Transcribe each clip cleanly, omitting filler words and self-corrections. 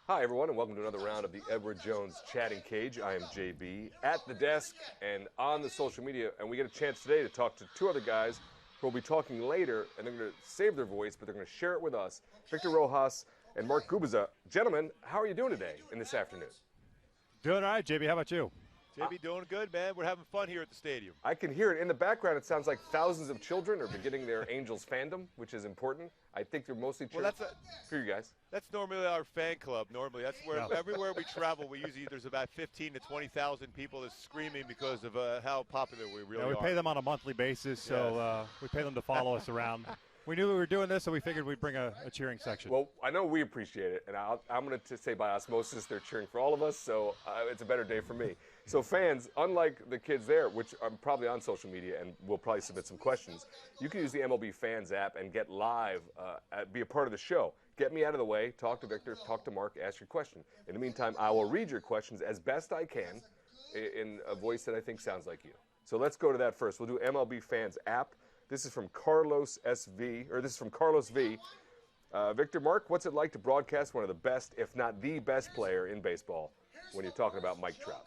Hi, everyone, and welcome to another round of the Edward Jones Chatting Cage. I am JB at the desk and on the social media, and we get a chance today to talk to two other guys who will be talking later, and they're going to save their voice, but they're going to share it with us. Victor Rojas and Mark Gubicza. Gentlemen, how are you doing today in this afternoon? Doing all right, JB. How about you? JB, doing good, man. We're having fun here at the stadium. I can hear it in the background. It sounds like thousands of children are beginning their Angels fandom, which is important. I think they're mostly cheering for you guys. That's normally our fan club. Normally, that's where everywhere we travel, we usually there's about 15 to 20,000 people that's screaming because of how popular we really are. We pay them on a monthly basis, so we pay them to follow us around. We knew we were doing this, so we figured we'd bring a cheering section. Well, I know we appreciate it, and I'm going to say by osmosis they're cheering for all of us, so it's a better day for me. So fans, unlike the kids there, which are probably on social media and will probably submit some questions, you can use the MLB Fans app and get live, be a part of the show. Get me out of the way, talk to Victor, talk to Mark, ask your question. In the meantime, I will read your questions as best I can in a voice that I think sounds like you. So let's go to that first. We'll do MLB Fans app. This is from Carlos V. Victor, Mark, what's it like to broadcast one of the best, if not the best player in baseball when you're talking about Mike Trout?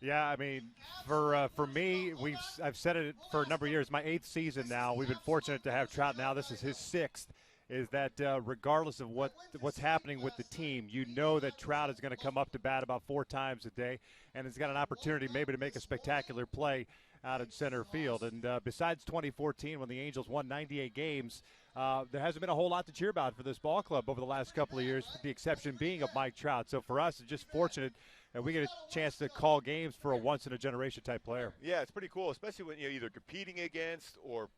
Yeah, I mean, for me, I've said it for a number of years. My 8th season now. We've been fortunate to have Trout now. This is his 6th. Is that regardless of what's happening with the team, you know that Trout is going to come up to bat about 4 times a day, and has got an opportunity maybe to make a spectacular play out in center field. And besides 2014, when the Angels won 98 games, there hasn't been a whole lot to cheer about for this ball club over the last couple of years, with the exception being of Mike Trout. So for us, it's just fortunate that we get a chance to call games for a once-in-a-generation type player. Yeah, it's pretty cool, especially when you're either competing against or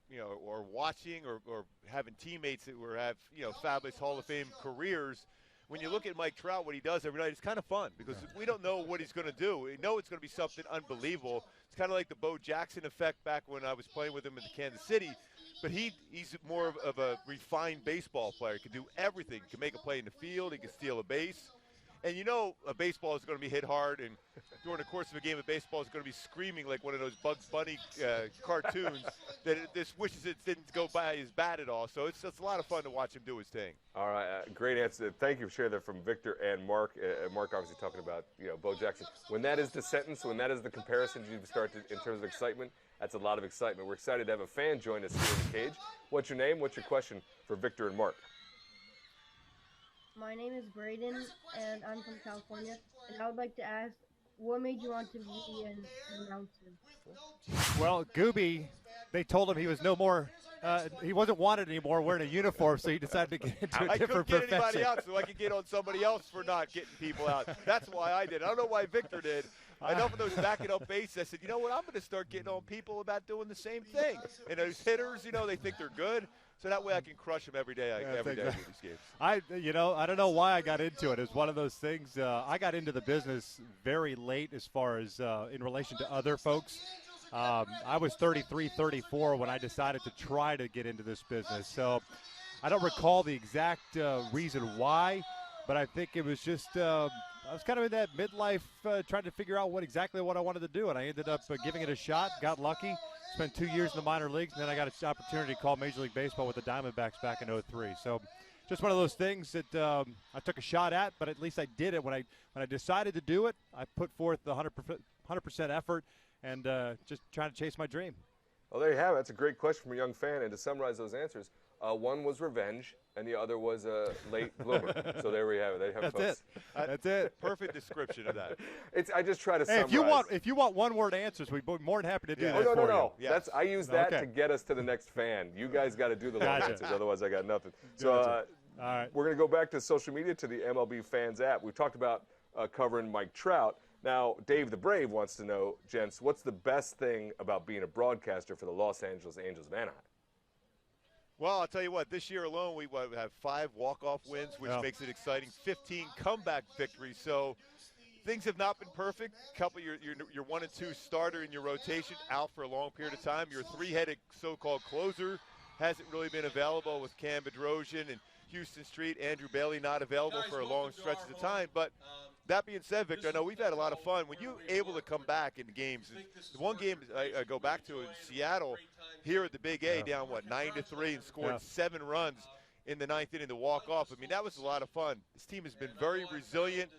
watching or having teammates that have fabulous Hall of Fame careers. When you look at Mike Trout, what he does every night, it's kind of fun because we don't know what he's going to do. We know it's going to be something unbelievable. It's kind of like the Bo Jackson effect back when I was playing with him in Kansas City. But he's more of a refined baseball player. He can do everything. He can make a play in the field. He can steal a base. And a baseball is going to be hit hard, and during the course of a game of baseball is going to be screaming like one of those Bugs Bunny cartoons that this wishes it didn't go by his bat at all. So it's a lot of fun to watch him do his thing. All right, great answer. Thank you for sharing that from Victor and Mark. Mark obviously talking about Bo Jackson. When that is the sentence, when that is the comparison you start to, in terms of excitement, that's a lot of excitement. We're excited to have a fan join us here in the cage. What's your name? What's your question for Victor and Mark? My name is Braden, and I'm from California, and I would like to ask, what made you want to be an announcer? Well, Gooby, they told him he was no more, he wasn't wanted anymore wearing a uniform, so he decided to get into a different profession. I couldn't get anybody out, so I could get on somebody else for not getting people out. That's why I did. I don't know why Victor did. I know for those backing up bases, I said, you know what, I'm going to start getting on people about doing the same thing. And those hitters, they think they're good. So that way I can crush them every day. Every day with these games. I don't know why I got into it. It's one of those things. I got into the business very late as far as in relation to other folks. I was 33, 34 when I decided to try to get into this business. So I don't recall the exact reason why, but I think it was just I was kind of in that midlife trying to figure out what I wanted to do, and I ended up giving it a shot, got lucky. Spent 2 years in the minor leagues, and then I got an opportunity to call Major League Baseball with the Diamondbacks back in '03. So just one of those things that I took a shot at, but at least I did it. When I decided to do it, I put forth the 100% effort and just trying to chase my dream. Well, there you have it. That's a great question from a young fan. And to summarize those answers, one was revenge, and the other was a late bloomer. So there we have it. That's it. Perfect description of that. I just try to summarize. If you want one-word answers, we'd be more than happy to do that for you. No. Yes. I use that to get us to the next fan. You guys got to do the long answers, otherwise I got nothing. So all right. We're going to go back to social media, to the MLB Fans app. We talked about covering Mike Trout. Now, Dave the Brave wants to know, gents, what's the best thing about being a broadcaster for the Los Angeles Angels of Anaheim? Well, I'll tell you what, this year alone we have 5 walk-off wins, which makes it exciting, 15 comeback victories. So things have not been perfect. Your 1 and 2 starter in your rotation out for a long period of time. Your 3-headed so-called closer hasn't really been available with Cam Bedrosian and Houston Street, Andrew Bailey not available for a long stretch of time. But that being said, Victor, I know we've had a lot of fun. When you're able to come back in games, the one game I go back to in Seattle, here at the Big A, down 9-3, and scored 7 runs. in the 9th inning, the walk-off. I mean, that was a lot of fun. This team has been very resilient.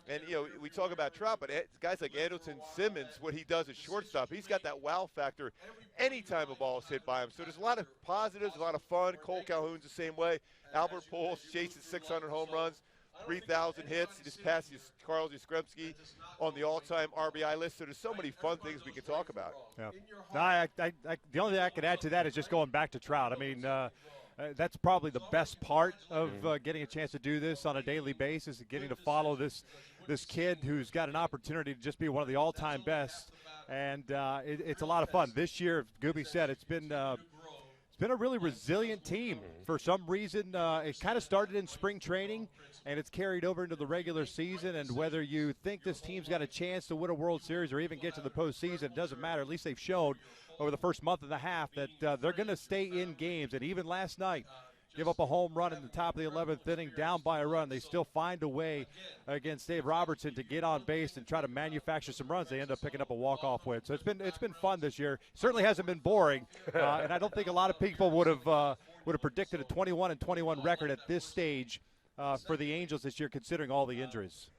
And, you know, we talk about Trout, but guys like Andrelton Simmons, what he does at shortstop, he's got that wow factor anytime a ball is hit by him. So there's a lot of positives, a lot of fun. Cole Calhoun's the same way. Albert Pujols chases 600 home runs, 3,000 hits. He just passed Carl Yastrzemski on the all-time RBI list. So there's so many fun things we can talk about. Yeah. No, the only thing I could add to that is just going back to Trout. I mean, that's probably the best part of getting a chance to do this on a daily basis and getting to follow this kid who's got an opportunity to just be one of the all-time best. And it's a lot of fun. This year, Gooby said, it's been a really resilient team. For some reason, it kind of started in spring training, and it's carried over into the regular season. And whether you think this team's got a chance to win a World Series or even get to the postseason, it doesn't matter. At least they've shown over the first month and a half that they're going to stay in games. And even last night, give up a home run in the top of the 11th inning, down by a run. They still find a way against Dave Robertson to get on base and try to manufacture some runs. They end up picking up a walk-off win. So it's been fun this year. Certainly hasn't been boring, and I don't think a lot of people would have predicted a 21-21 record at this stage for the Angels this year, considering all the injuries.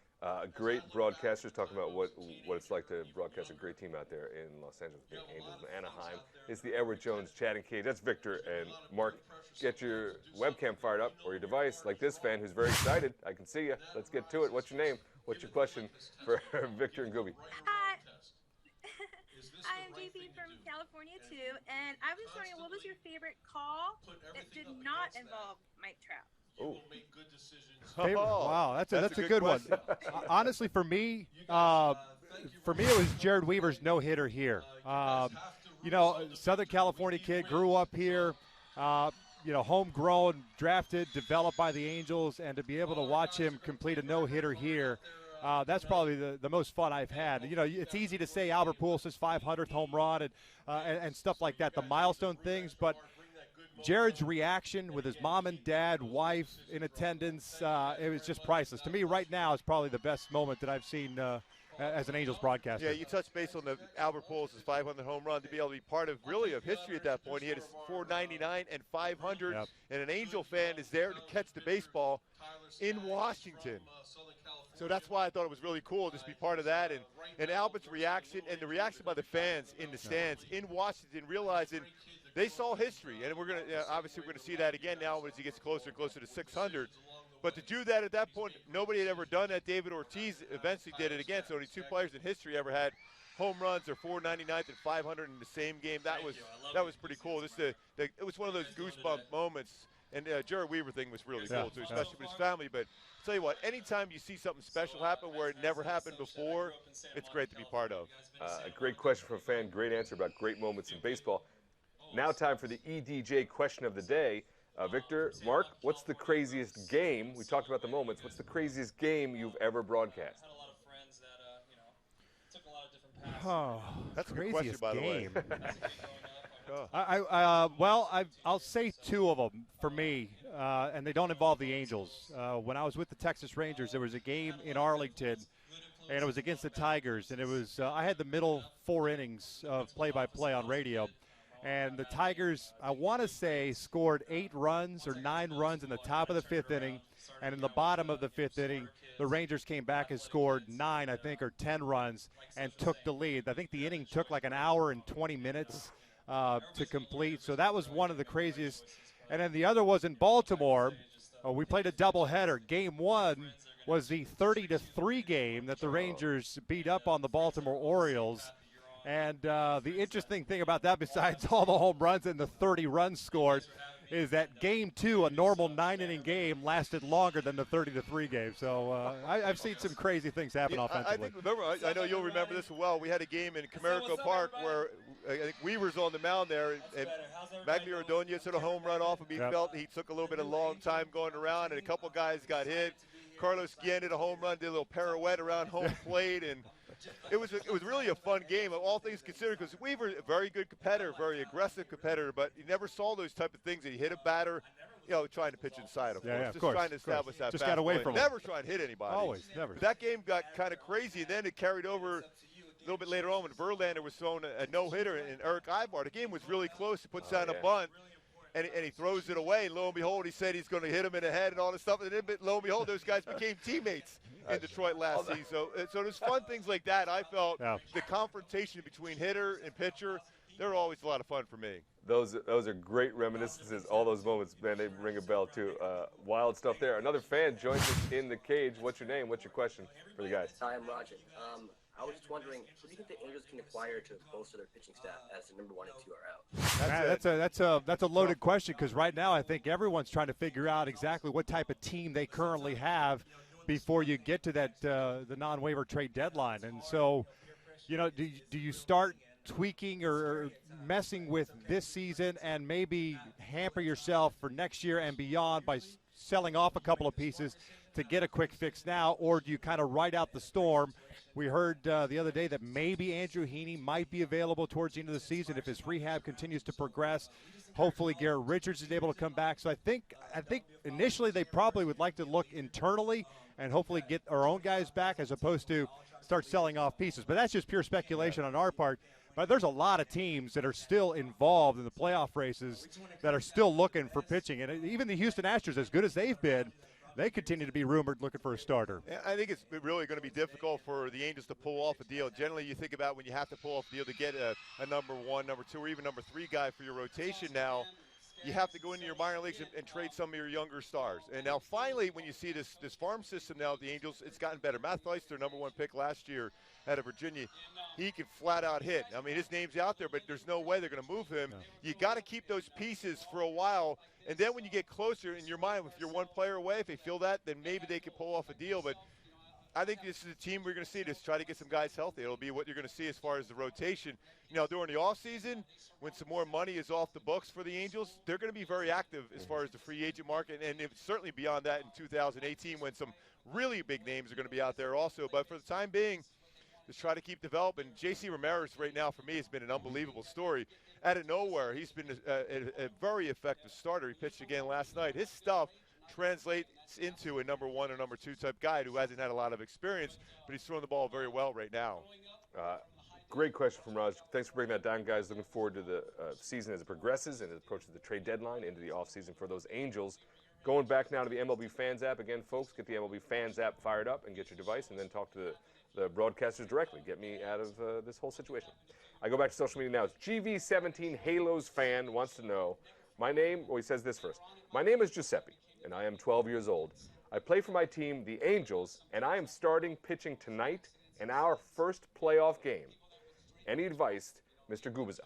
Great broadcasters talking about what it's like to broadcast a great team out there in Los Angeles, the Angels in Anaheim. It's the Edward Jones chatting cage. That's Victor and Mark. Get your webcam fired up or your device, like this fan who's very excited. I can see you. Let's get to it. What's your name? What's your question for Victor and Gooby? Hi. I am JP from California too, and I was wondering, what was your favorite call that did not involve Mike Trout? Ooh. Wow, that's a good one. Honestly, for me, it was Jared Weaver's no-hitter here. You know, Southern California kid, grew up here, you know, homegrown, drafted, developed by the Angels, and to be able to watch him complete a no-hitter here, that's probably the most fun I've had. You know, it's easy to say Albert Pujols' 500th home run and stuff like that, the milestone things, but Jared's reaction with his mom and dad, wife in attendance, it was just priceless. To me, right now, it's probably the best moment that I've seen as an Angels broadcaster. Yeah, you touched base on the Albert Pujols' 500 home run to be able to be part of history at that point. He had his 499 and 500, and an Angel fan is there to catch the baseball in Washington. So that's why I thought it was really cool just to be part of that. And Albert's reaction and the reaction by the fans in the stands in Washington, realizing they saw history, and we're obviously we're going to see that again now as he gets closer and closer to 600. But to do that at that point, nobody had ever done that. David Ortiz eventually did it again. So only two players in history ever had home runs or 499 and 500 in the same game. That was pretty cool. It was one of those goosebump moments. And Jared Weaver thing was really cool too, especially with his family. But I'll tell you what, anytime you see something special happen where it never happened before, it's great to be part of. A great question from a fan. Great answer about great moments in baseball. Now time for the EDJ question of the day. Victor, Mark, what's the craziest game? We talked about the moments. What's the craziest game you've ever broadcast? Had a lot of friends that, took a lot of different paths. Oh, That's a good question, by the way. I'll say two of them for me, and they don't involve the Angels. When I was with the Texas Rangers, there was a game in Arlington, and it was against the Tigers, and it was I had the middle 4 innings of play-by-play on radio. And the Tigers, I want to say, scored 8 runs or 9 runs in the top of the 5th inning. And in the bottom of the 5th inning, the Rangers came back and scored 9, I think, or 10 runs and took the lead. I think the inning took like an hour and 20 minutes to complete. So that was one of the craziest. And then the other was in Baltimore. We played a doubleheader. Game 1 was the 30-3 game that the Rangers beat up on the Baltimore Orioles. And the interesting thing about that, besides all the home runs and the 30 runs scored, is that Game 2, a normal 9-inning game, lasted longer than the 30-3 game. So I've seen some crazy things happen offensively. I know you'll remember this well. We had a game in Comerica Park where I think Weaver's on the mound there, and Magglio Ordonez hit a home run off of me. Felt he took a little bit of long time going around, and a couple guys got hit. Carlos Guillen did a home run, did a little pirouette around home plate, and it was really a fun game, all things considered, because Weaver, a very good competitor, very aggressive competitor, but you never saw those type of things. That he hit a batter, trying to pitch inside, of course, trying to establish that. Just got away from him. Never trying to hit anybody. Always, never. That game got kind of crazy, and then it carried over a little bit later on when Verlander was throwing a no-hitter and Eric Ibar. The game was really close. He puts down a bunt. and he throws it away, and lo and behold, he said he's going to hit him in the head and all this stuff, and then lo and behold, those guys became teammates in Detroit last season. So there's fun things like that. I felt the confrontation between hitter and pitcher, they're always a lot of fun for me. Those are great reminiscences. All those moments, man, they ring a bell too. Wild stuff there. Another fan joins us in the cage. What's your name? What's your question for the guys? Hi, I'm Rajan. I was just wondering, who do you think the Angels can acquire to bolster their pitching staff as the number 1 and 2 are out? That's a loaded question, because right now I think everyone's trying to figure out exactly what type of team they currently have before you get to that the non-waiver trade deadline. And so, do you start tweaking or messing with this season and maybe hamper yourself for next year and beyond by selling off a couple of pieces to get a quick fix now, or do you kind of ride out the storm? We heard the other day that maybe Andrew Heaney might be available towards the end of the season if his rehab continues to progress. Hopefully Garrett Richards is able to come back. So I think initially they probably would like to look internally and hopefully get our own guys back as opposed to start selling off pieces. But that's just pure speculation on our part. But there's a lot of teams that are still involved in the playoff races that are still looking for pitching. And even the Houston Astros, as good as they've been, they continue to be rumored looking for a starter. I think it's really going to be difficult for the Angels to pull off a deal. Generally, you think about when you have to pull off a deal to get a number 1, number 2, or even number 3 guy for your rotation now, you have to go into your minor leagues and trade some of your younger stars. And now finally, when you see this farm system now at the Angels, it's gotten better. Matt Thaiss, their number 1 pick last year out of Virginia, he can flat out hit. I mean, his name's out there, but there's no way they're going to move him. No. You got to keep those pieces for a while. And then when you get closer in your mind, if you're one player away, if they feel that, then maybe they could pull off a deal. But I think this is a team we're going to see just try to get some guys healthy. It'll be what you're going to see as far as the rotation. During the offseason, when some more money is off the books for the Angels, they're going to be very active as far as the free agent market, and certainly beyond that in 2018 when some really big names are going to be out there also. But for the time being, just try to keep developing. J.C. Ramirez right now for me has been an unbelievable story. Out of nowhere, he's been a very effective starter. He pitched again last night. His stuff translates into a number 1 or number 2 type guy who hasn't had a lot of experience, but he's throwing the ball very well right now. Great question from Raj. Thanks for breaking that down, guys. Looking forward to the season as it progresses and it approaches the trade deadline into the offseason for those Angels. Going back now to the MLB Fans app. Again, folks, get the MLB Fans app fired up and get your device and then talk to the broadcasters directly. Get me out of this whole situation. I go back to social media now. It's GV17 Halos fan wants to know, he says this first. My name is Giuseppe, and I am 12 years old. I play for my team, the Angels, and I am starting pitching tonight in our first playoff game. Any advice, Mr. Gubiza?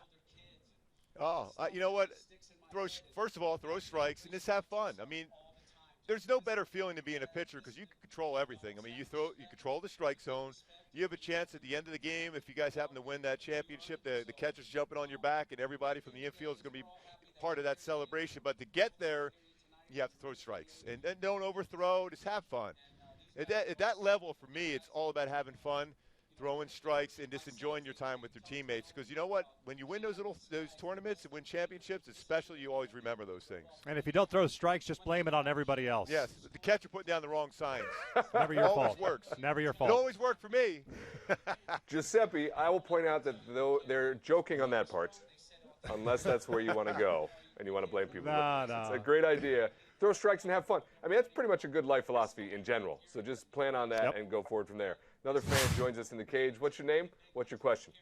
You know what? First of all, throw strikes and just have fun. I mean, there's no better feeling than being a pitcher because you can control everything. I mean, you control the strike zone. You have a chance at the end of the game, if you guys happen to win that championship, the catcher's jumping on your back and everybody from the infield is going to be part of that celebration. But to get there, you have to throw strikes. And don't overthrow. Just have fun. At that level, for me, it's all about having fun, throwing strikes, and just enjoying your time with your teammates. Because you know what? When you win those tournaments and win championships, especially, you always remember those things. And if you don't throw strikes, just blame it on everybody else. Yes, the catcher putting down the wrong signs. Never your fault. Always works. Never your fault. It always worked for me. Giuseppe, I will point out that though they're joking on that part, unless that's where you want to go and you want to blame people. No. It's a great idea. Throw strikes and have fun. I mean, that's pretty much a good life philosophy in general. So just plan on that and go forward from there. Another fan joins us in the cage. What's your name? What's your question?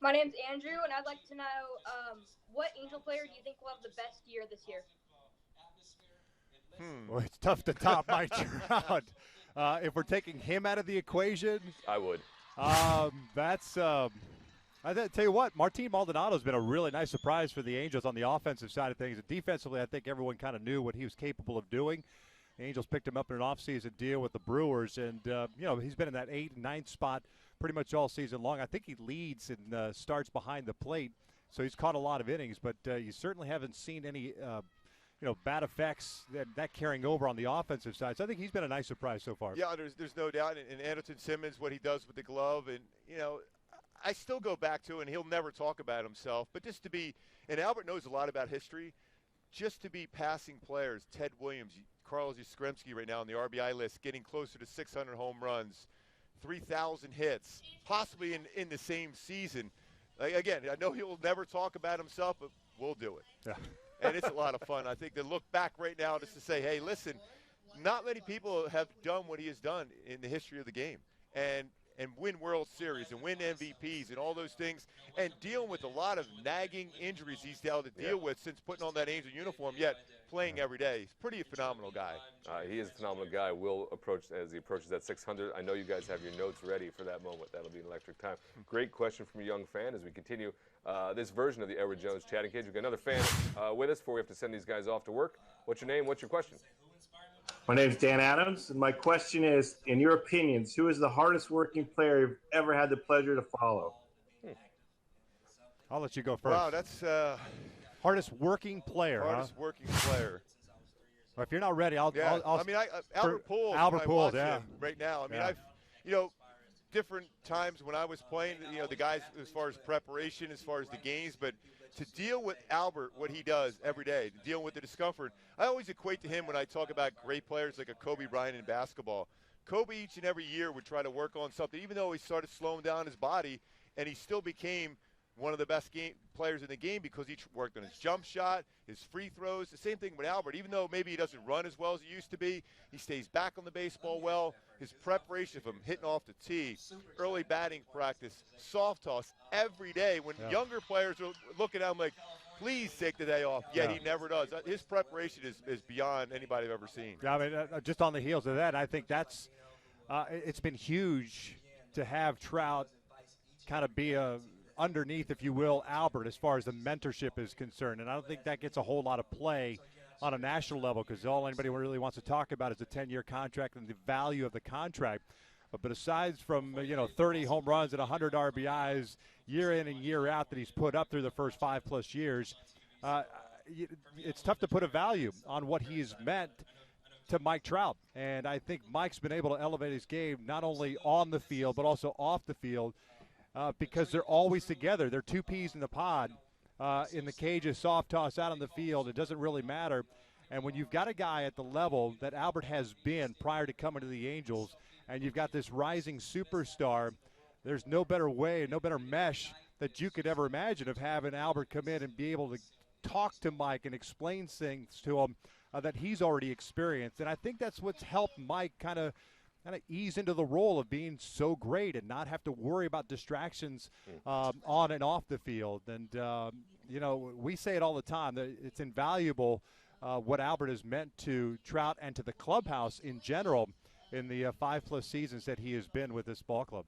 My name's Andrew, and I'd like to know what Angel player do you think will have the best year this year? Well, it's tough to top Mike Trout. If we're taking him out of the equation, I would. I tell you what, Martin Maldonado's been a really nice surprise for the Angels on the offensive side of things. Defensively, I think everyone kind of knew what he was capable of doing. The Angels picked him up in an offseason deal with the Brewers, and he's been in that 8th and 9th spot pretty much all season long. I think he leads and starts behind the plate, so he's caught a lot of innings, but you certainly haven't seen any bad effects that carrying over on the offensive side. So I think he's been a nice surprise so far. Yeah, there's no doubt. And Anderson Simmons, what he does with the glove, and I still go back to, and he'll never talk about himself, but just to be, and Albert knows a lot about history, just to be passing players, Ted Williams, Carlos Yastrzemski right now on the RBI list, getting closer to 600 home runs, 3,000 hits, possibly in the same season. Again, I know he'll never talk about himself, but we'll do it. Yeah. And it's a lot of fun. I think to look back right now just to say, hey, listen, not many people have done what he has done in the history of the game. And win World Series and win MVPs and all those things, and dealing with a lot of nagging injuries he's had to deal with since putting on that Angel uniform, yet playing every day. He's pretty a phenomenal guy. He is a phenomenal guy. Will approach as he approaches that 600. I know you guys have your notes ready for that moment. That'll be an electric time. Great question from a young fan as we continue this version of the Edward Jones chatting cage. We've got another fan with us before we have to send these guys off to work. What's your name? What's your question? My name is Dan Adams, and my question is, in your opinions, who is the hardest working player you've ever had the pleasure to follow? I'll let you go first. Wow, that's hardest working player. Hardest working player. Well, if you're not ready, I'll. I mean, Albert Pujols. Albert Pujols, yeah. Right now, I mean, I've, different times when I was playing, the guys as far as preparation, as far as the games, but to deal with Albert, what he does every day, to deal with the discomfort, I always equate to him when I talk about great players like a Kobe Bryant in basketball. Kobe each and every year would try to work on something, even though he started slowing down his body, and he still became one of the best players in the game because he worked on his jump shot, his free throws. The same thing with Albert. Even though maybe he doesn't run as well as he used to be, he stays back on the baseball well. His preparation from hitting off the tee, early batting practice, soft toss every day. When younger players are looking at him like, please take the day off, yet he never does. His preparation is beyond anybody I've ever seen. Yeah, I mean, just on the heels of that, I think that's it's been huge to have Trout kind of be underneath, if you will, Albert as far as the mentorship is concerned. And I don't think that gets a whole lot of play on a national level because all anybody really wants to talk about is a 10-year contract and the value of the contract. But aside from, 30 home runs and 100 RBIs year in and year out that he's put up through the first 5+ years, it's tough to put a value on what he's meant to Mike Trout. And I think Mike's been able to elevate his game not only on the field but also off the field because they're always together. They're two peas in the pod. In the cage, a soft toss out on the field, it doesn't really matter. And when you've got a guy at the level that Albert has been prior to coming to the Angels, and you've got this rising superstar, there's no better way, no better mesh that you could ever imagine of having Albert come in and be able to talk to Mike and explain things to him that he's already experienced. And I think that's what's helped Mike kind of ease into the role of being so great and not have to worry about distractions on and off the field. And, we say it all the time that it's invaluable what Albert has meant to Trout and to the clubhouse in general in the 5+ seasons that he has been with this ball club.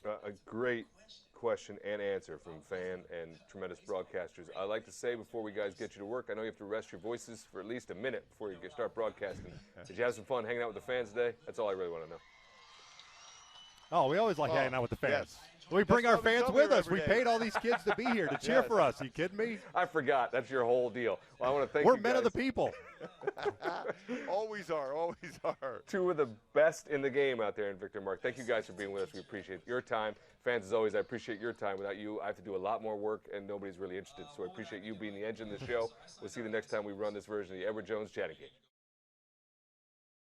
A great question and answer from fan and tremendous broadcasters. I'd like to say before we guys get you to work, I know you have to rest your voices for at least a minute before you start broadcasting. Did you have some fun hanging out with the fans today? That's all I really want to know. Oh, we always like hanging out with the fans. Yes. We bring our fans with us. We paid all these kids to be here to cheer for us. Are you kidding me? I forgot. That's your whole deal. Well, I want to thank We're you men guys. of the people. Always are, always are. Two of the best in the game out there in Victor and Mark. Thank you guys for being with us. We appreciate your time. Fans, as always, I appreciate your time. Without you, I have to do a lot more work, and nobody's really interested. So I appreciate you being the engine of the show. We'll see you the next time we run this version of the Edward Jones Chatting Cage.